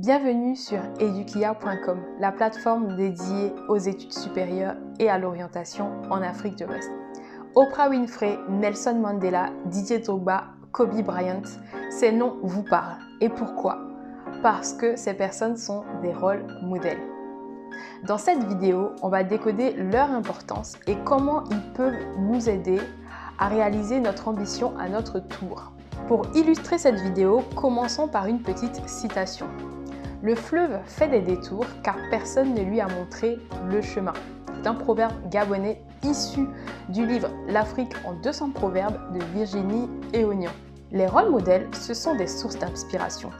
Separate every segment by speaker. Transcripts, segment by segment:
Speaker 1: Bienvenue sur edukia.com, la plateforme dédiée aux études supérieures et à l'orientation en Afrique de l'Ouest. Oprah Winfrey, Nelson Mandela, Didier Drogba, Kobe Bryant, ces noms vous parlent. Et pourquoi? Parce que ces personnes sont des rôles modèles. Dans cette vidéo, on va décoder leur importance et comment ils peuvent nous aider à réaliser notre ambition à notre tour. Pour illustrer cette vidéo, commençons par une petite citation. Le fleuve fait des détours car personne ne lui a montré le chemin. C'est un proverbe gabonais issu du livre L'Afrique en 200 proverbes de Virginie Eonian. Les rôles modèles, ce sont des sources d'inspiration.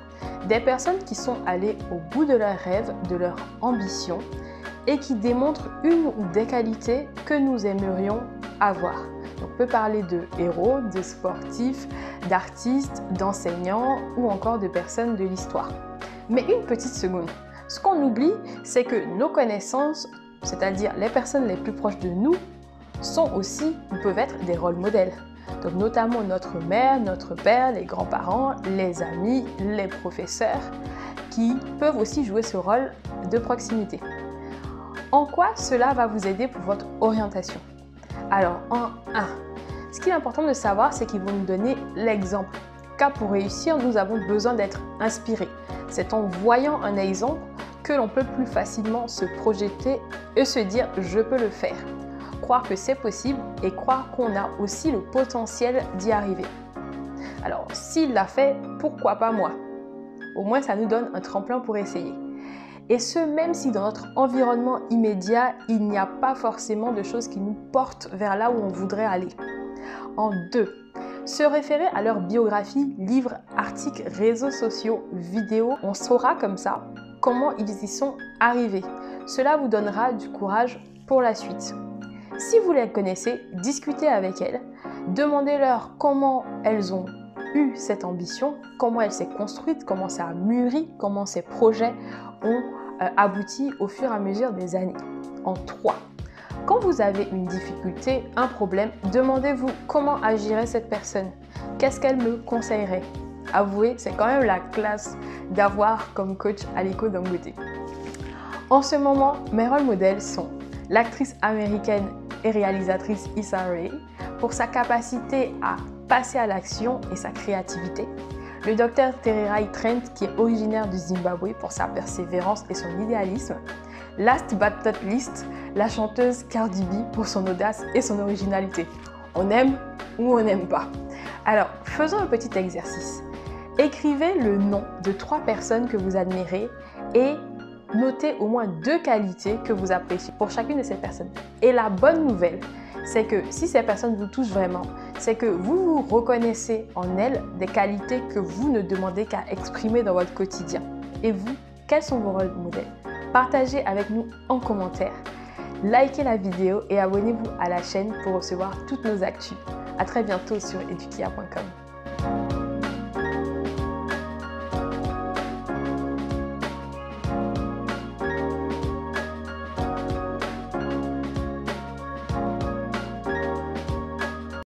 Speaker 1: Des personnes qui sont allées au bout de leurs rêves, de leur ambition et qui démontrent une ou des qualités que nous aimerions avoir. On peut parler de héros, de sportifs, d'artistes, d'enseignants ou encore de personnes de l'histoire. Mais une petite seconde, ce qu'on oublie, c'est que nos connaissances, c'est-à-dire les personnes les plus proches de nous, peuvent être des rôles modèles. Donc notamment notre mère, notre père, les grands-parents, les amis, les professeurs, qui peuvent aussi jouer ce rôle de proximité. En quoi cela va vous aider pour votre orientation? Alors, en 1, ce qui est important de savoir, c'est qu'ils vont nous donner l'exemple. Car pour réussir, nous avons besoin d'être inspirés. C'est en voyant un exemple que l'on peut plus facilement se projeter et se dire « je peux le faire ». Croire que c'est possible et croire qu'on a aussi le potentiel d'y arriver. Alors, s'il l'a fait, pourquoi pas moi? Au moins, ça nous donne un tremplin pour essayer. Et ce, même si dans notre environnement immédiat, il n'y a pas forcément de choses qui nous portent vers là où on voudrait aller. En 2, se référer à leur biographie, livres, articles, réseaux sociaux, vidéos. On saura comme ça comment ils y sont arrivés. Cela vous donnera du courage pour la suite. Si vous les connaissez, discutez avec elles, demandez-leur comment elles ont eu cette ambition, comment elle s'est construite, comment ça a mûri, comment ces projets ont abouti au fur et à mesure des années. En 3, quand vous avez une difficulté, un problème, demandez-vous comment agirait cette personne. Qu'est-ce qu'elle me conseillerait? Avouez, c'est quand même la classe d'avoir comme coach Aliko Dangote. En ce moment, mes rôles modèles sont l'actrice américaine et réalisatrice Issa Rae pour sa capacité à passer à l'action et sa créativité. Le docteur Tererai Trent qui est originaire du Zimbabwe pour sa persévérance et son idéalisme. Last but not least, la chanteuse Cardi B pour son audace et son originalité. On aime ou on n'aime pas. Alors, faisons un petit exercice. Écrivez le nom de 3 personnes que vous admirez et notez au moins 2 qualités que vous appréciez pour chacune de ces personnes. Et la bonne nouvelle, c'est que si ces personnes vous touchent vraiment, c'est que vous vous reconnaissez en elles des qualités que vous ne demandez qu'à exprimer dans votre quotidien. Et vous, quels sont vos rôles modèles? Partagez avec nous en commentaire, likez la vidéo et abonnez-vous à la chaîne pour recevoir toutes nos actus. À très bientôt sur edukia.com.